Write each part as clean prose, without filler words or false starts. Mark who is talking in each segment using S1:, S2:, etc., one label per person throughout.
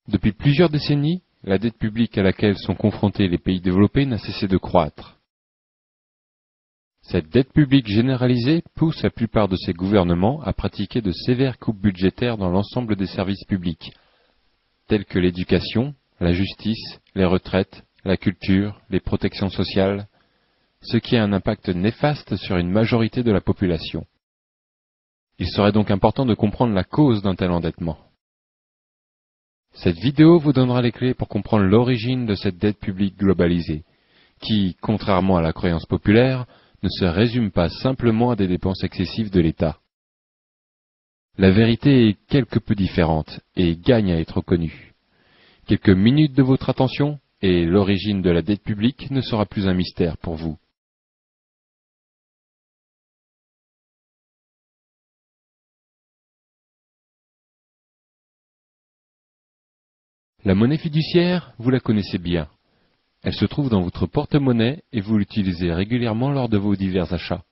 S1: Depuis plusieurs décennies, la dette publique à laquelle sont confrontés les pays développés n'a cessé de croître. Cette dette publique généralisée pousse la plupart de ces gouvernements à pratiquer de sévères coupes budgétaires dans l'ensemble des services publics, tels que l'éducation, la justice, les retraites, la culture, les protections sociales, ce qui a un impact néfaste sur une majorité de la population. Il serait donc important de comprendre la cause d'un tel endettement. Cette vidéo vous donnera les clés pour comprendre l'origine de cette dette publique globalisée, qui, contrairement à la croyance populaire, ne se résume pas simplement à des dépenses excessives de l'État. La vérité est quelque peu différente et gagne à être connue. Quelques minutes de votre attention et l'origine de la dette publique ne sera plus un mystère pour vous. La monnaie fiduciaire, vous la connaissez bien. Elle se trouve dans votre porte-monnaie et vous l'utilisez régulièrement lors de vos divers achats.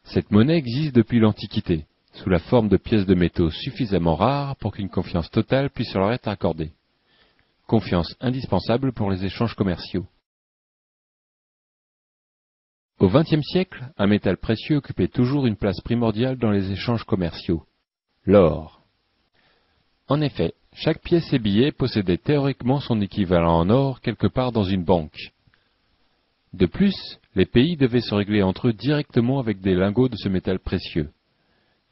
S1: Cette monnaie existe depuis l'Antiquité, sous la forme de pièces de métaux suffisamment rares pour qu'une confiance totale puisse leur être accordée. Confiance indispensable pour les échanges commerciaux. Au XXe siècle, un métal précieux occupait toujours une place primordiale dans les échanges commerciaux, l'or. En effet, chaque pièce et billet possédait théoriquement son équivalent en or quelque part dans une banque. De plus, les pays devaient se régler entre eux directement avec des lingots de ce métal précieux.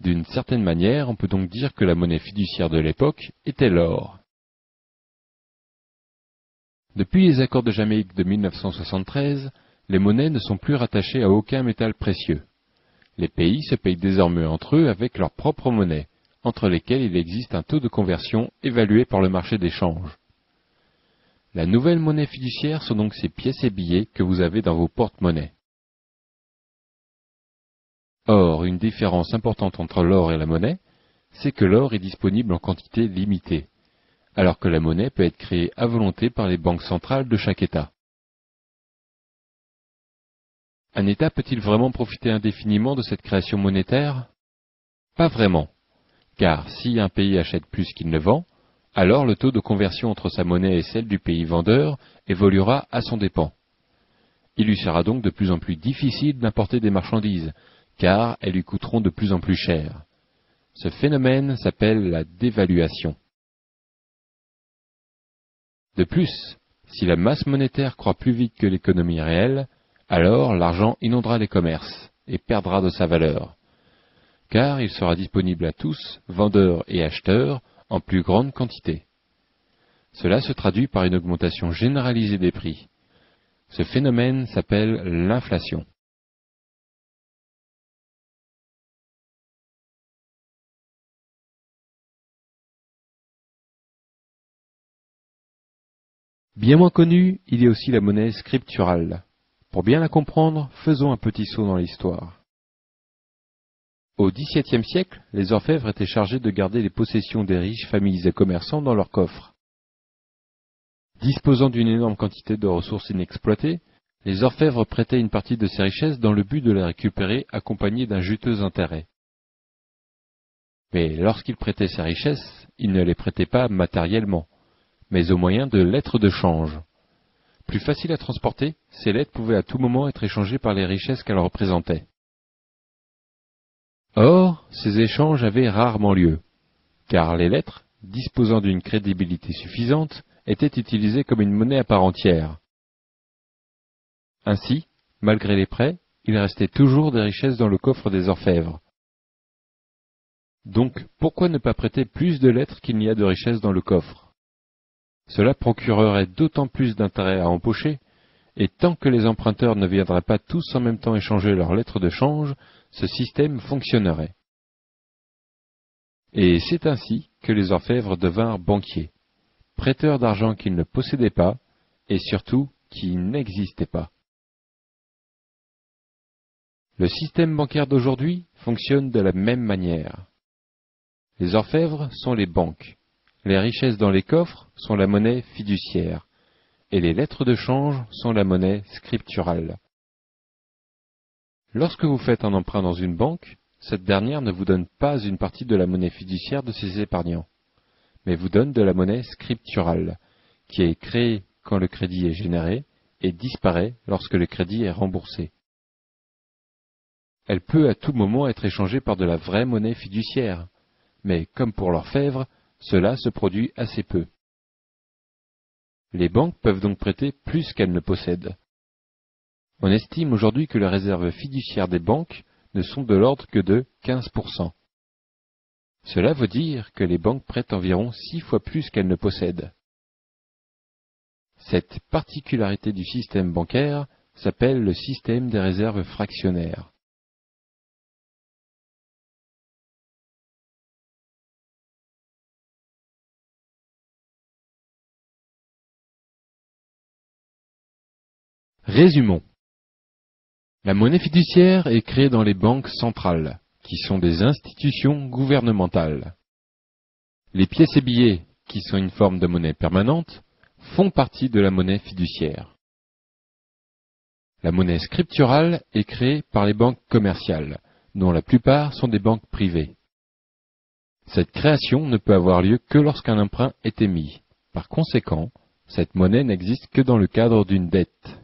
S1: D'une certaine manière, on peut donc dire que la monnaie fiduciaire de l'époque était l'or. Depuis les accords de Jamaïque de 1973, les monnaies ne sont plus rattachées à aucun métal précieux. Les pays se payent désormais entre eux avec leur propre monnaie, entre lesquels il existe un taux de conversion évalué par le marché d'échange. La nouvelle monnaie fiduciaire sont donc ces pièces et billets que vous avez dans vos porte-monnaies. Or, une différence importante entre l'or et la monnaie, c'est que l'or est disponible en quantité limitée, alors que la monnaie peut être créée à volonté par les banques centrales de chaque État. Un État peut-il vraiment profiter indéfiniment de cette création monétaire? Pas vraiment. Car si un pays achète plus qu'il ne vend, alors le taux de conversion entre sa monnaie et celle du pays vendeur évoluera à son dépens. Il lui sera donc de plus en plus difficile d'importer des marchandises, car elles lui coûteront de plus en plus cher. Ce phénomène s'appelle la dévaluation. De plus, si la masse monétaire croît plus vite que l'économie réelle, alors l'argent inondera les commerces et perdra de sa valeur, car il sera disponible à tous, vendeurs et acheteurs, en plus grande quantité. Cela se traduit par une augmentation généralisée des prix. Ce phénomène s'appelle l'inflation. Bien moins connue, il y a aussi la monnaie scripturale. Pour bien la comprendre, faisons un petit saut dans l'histoire. Au XVIIe siècle, les orfèvres étaient chargés de garder les possessions des riches familles et commerçants dans leurs coffres. Disposant d'une énorme quantité de ressources inexploitées, les orfèvres prêtaient une partie de ces richesses dans le but de les récupérer accompagnés d'un juteux intérêt. Mais lorsqu'ils prêtaient ces richesses, ils ne les prêtaient pas matériellement, mais au moyen de lettres de change. Plus faciles à transporter, ces lettres pouvaient à tout moment être échangées par les richesses qu'elles représentaient. Or, ces échanges avaient rarement lieu, car les lettres, disposant d'une crédibilité suffisante, étaient utilisées comme une monnaie à part entière. Ainsi, malgré les prêts, il restait toujours des richesses dans le coffre des orfèvres. Donc, pourquoi ne pas prêter plus de lettres qu'il n'y a de richesses dans le coffre? Cela procurerait d'autant plus d'intérêt à empocher, et tant que les emprunteurs ne viendraient pas tous en même temps échanger leurs lettres de change, ce système fonctionnerait. Et c'est ainsi que les orfèvres devinrent banquiers, prêteurs d'argent qu'ils ne possédaient pas, et surtout qui n'existaient pas. Le système bancaire d'aujourd'hui fonctionne de la même manière. Les orfèvres sont les banques, les richesses dans les coffres sont la monnaie fiduciaire, et les lettres de change sont la monnaie scripturale. Lorsque vous faites un emprunt dans une banque, cette dernière ne vous donne pas une partie de la monnaie fiduciaire de ses épargnants, mais vous donne de la monnaie scripturale, qui est créée quand le crédit est généré et disparaît lorsque le crédit est remboursé. Elle peut à tout moment être échangée par de la vraie monnaie fiduciaire, mais comme pour l'orfèvre, cela se produit assez peu. Les banques peuvent donc prêter plus qu'elles ne possèdent. On estime aujourd'hui que les réserves fiduciaires des banques ne sont de l'ordre que de 15%. Cela veut dire que les banques prêtent environ 6 fois plus qu'elles ne possèdent. Cette particularité du système bancaire s'appelle le système des réserves fractionnaires. Résumons. La monnaie fiduciaire est créée dans les banques centrales, qui sont des institutions gouvernementales. Les pièces et billets, qui sont une forme de monnaie permanente, font partie de la monnaie fiduciaire. La monnaie scripturale est créée par les banques commerciales, dont la plupart sont des banques privées. Cette création ne peut avoir lieu que lorsqu'un emprunt est émis. Par conséquent, cette monnaie n'existe que dans le cadre d'une dette.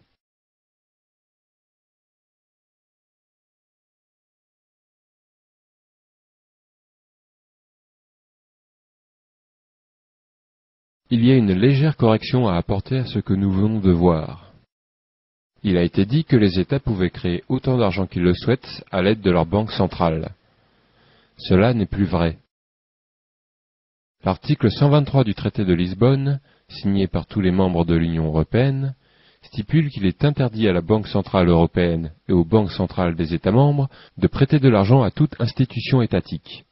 S1: Il y a une légère correction à apporter à ce que nous venons de voir. Il a été dit que les États pouvaient créer autant d'argent qu'ils le souhaitent à l'aide de leur banque centrale. Cela n'est plus vrai. L'article 123 du traité de Lisbonne, signé par tous les membres de l'Union européenne, stipule qu'il est interdit à la Banque centrale européenne et aux banques centrales des États membres de prêter de l'argent à toute institution étatique.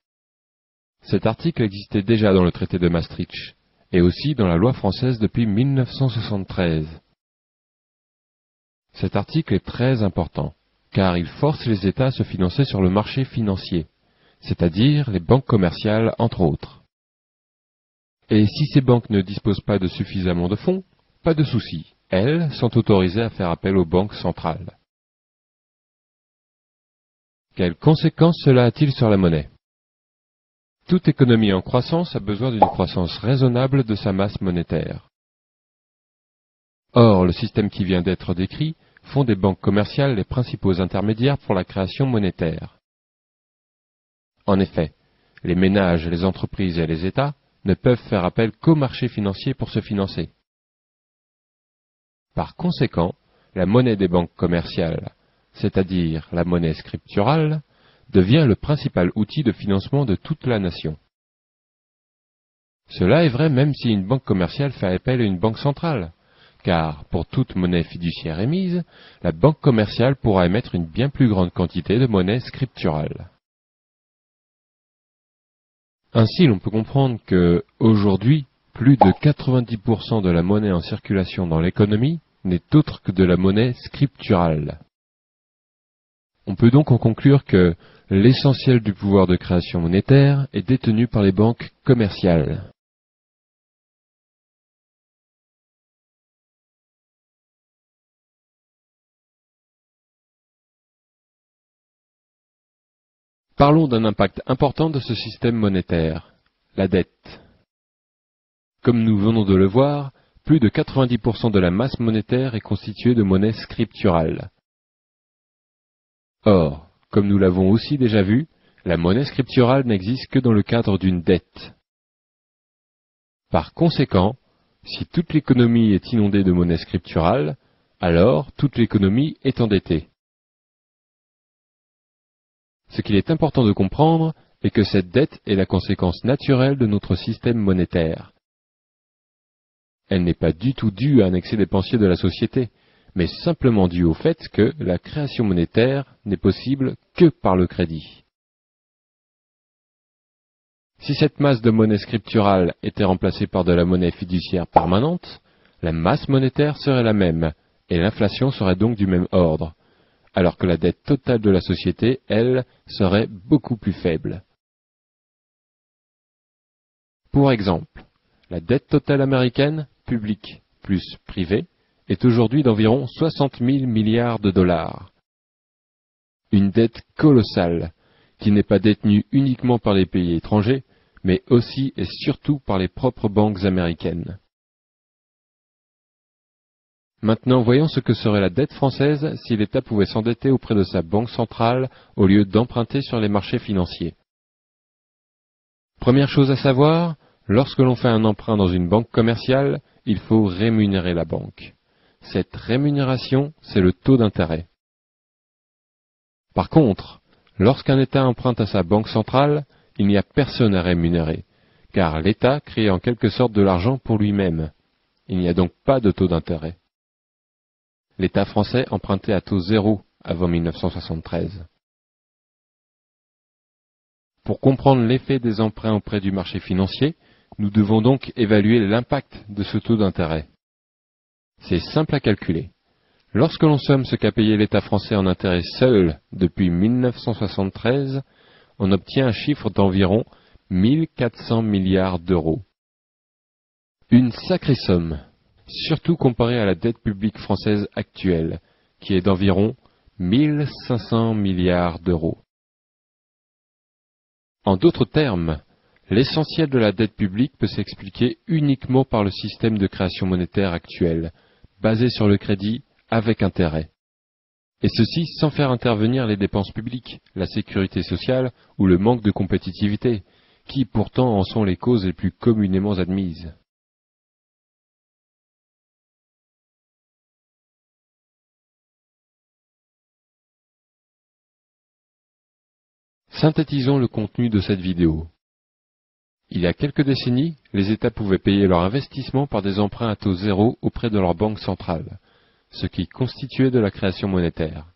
S1: Cet article existait déjà dans le traité de Maastricht, et aussi dans la loi française depuis 1973. Cet article est très important, car il force les États à se financer sur le marché financier, c'est-à-dire les banques commerciales entre autres. Et si ces banques ne disposent pas de suffisamment de fonds, pas de souci, elles sont autorisées à faire appel aux banques centrales. Quelles conséquences cela a-t-il sur la monnaie ? Toute économie en croissance a besoin d'une croissance raisonnable de sa masse monétaire. Or, le système qui vient d'être décrit font des banques commerciales les principaux intermédiaires pour la création monétaire. En effet, les ménages, les entreprises et les États ne peuvent faire appel qu'au marché financier pour se financer. Par conséquent, la monnaie des banques commerciales, c'est-à-dire la monnaie scripturale, devient le principal outil de financement de toute la nation. Cela est vrai même si une banque commerciale fait appel à une banque centrale, car pour toute monnaie fiduciaire émise, la banque commerciale pourra émettre une bien plus grande quantité de monnaie scripturale. Ainsi, l'on peut comprendre que, aujourd'hui, plus de 90% de la monnaie en circulation dans l'économie n'est autre que de la monnaie scripturale. On peut donc en conclure que l'essentiel du pouvoir de création monétaire est détenu par les banques commerciales. Parlons d'un impact important de ce système monétaire, la dette. Comme nous venons de le voir, plus de 90% de la masse monétaire est constituée de monnaie scripturale. Or, comme nous l'avons aussi déjà vu, la monnaie scripturale n'existe que dans le cadre d'une dette. Par conséquent, si toute l'économie est inondée de monnaie scripturale, alors toute l'économie est endettée. Ce qu'il est important de comprendre est que cette dette est la conséquence naturelle de notre système monétaire. Elle n'est pas du tout due à un excès dépensier de la société, mais simplement due au fait que la création monétaire n'est possible que par le crédit. Si cette masse de monnaie scripturale était remplacée par de la monnaie fiduciaire permanente, la masse monétaire serait la même, et l'inflation serait donc du même ordre, alors que la dette totale de la société, elle, serait beaucoup plus faible. Pour exemple, la dette totale américaine, publique plus privée, est aujourd'hui d'environ 60 000 milliards de dollars. Une dette colossale, qui n'est pas détenue uniquement par les pays étrangers, mais aussi et surtout par les propres banques américaines. Maintenant, voyons ce que serait la dette française si l'État pouvait s'endetter auprès de sa banque centrale au lieu d'emprunter sur les marchés financiers. Première chose à savoir, lorsque l'on fait un emprunt dans une banque commerciale, il faut rémunérer la banque. Cette rémunération, c'est le taux d'intérêt. Par contre, lorsqu'un État emprunte à sa banque centrale, il n'y a personne à rémunérer, car l'État crée en quelque sorte de l'argent pour lui-même. Il n'y a donc pas de taux d'intérêt. L'État français empruntait à taux zéro avant 1973. Pour comprendre l'effet des emprunts auprès du marché financier, nous devons donc évaluer l'impact de ce taux d'intérêt. C'est simple à calculer. Lorsque l'on somme ce qu'a payé l'État français en intérêt seul depuis 1973, on obtient un chiffre d'environ 1400 milliards d'euros. Une sacrée somme, surtout comparée à la dette publique française actuelle, qui est d'environ 1500 milliards d'euros. En d'autres termes, l'essentiel de la dette publique peut s'expliquer uniquement par le système de création monétaire actuel, basé sur le crédit avec intérêt. Et ceci sans faire intervenir les dépenses publiques, la sécurité sociale ou le manque de compétitivité, qui pourtant en sont les causes les plus communément admises. Synthétisons le contenu de cette vidéo. Il y a quelques décennies, les États pouvaient payer leur investissement par des emprunts à taux zéro auprès de leur banque centrale, ce qui constituait de la création monétaire.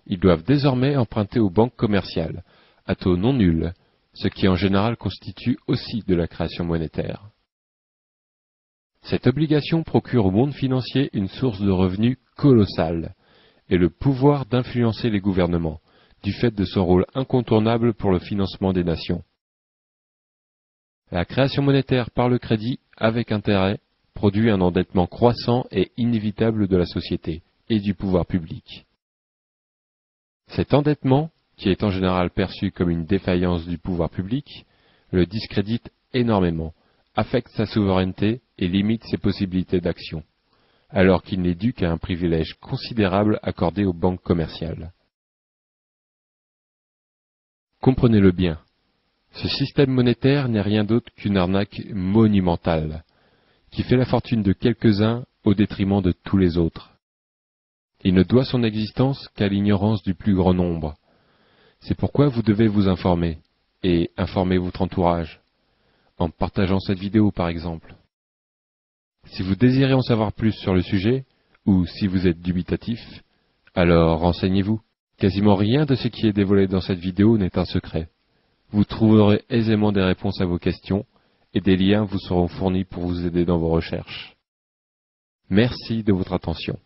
S1: Ils doivent désormais emprunter aux banques commerciales, à taux non nul, ce qui en général constitue aussi de la création monétaire. Cette obligation procure au monde financier une source de revenus colossale et le pouvoir d'influencer les gouvernements, du fait de son rôle incontournable pour le financement des nations. La création monétaire par le crédit avec intérêt produit un endettement croissant et inévitable de la société et du pouvoir public. Cet endettement, qui est en général perçu comme une défaillance du pouvoir public, le discrédite énormément, affecte sa souveraineté et limite ses possibilités d'action, alors qu'il n'est dû qu'à un privilège considérable accordé aux banques commerciales. Comprenez-le bien, ce système monétaire n'est rien d'autre qu'une arnaque monumentale, qui fait la fortune de quelques-uns au détriment de tous les autres. Il ne doit son existence qu'à l'ignorance du plus grand nombre. C'est pourquoi vous devez vous informer, et informer votre entourage, en partageant cette vidéo par exemple. Si vous désirez en savoir plus sur le sujet, ou si vous êtes dubitatif, alors renseignez-vous. Quasiment rien de ce qui est dévoilé dans cette vidéo n'est un secret. Vous trouverez aisément des réponses à vos questions, et des liens vous seront fournis pour vous aider dans vos recherches. Merci de votre attention.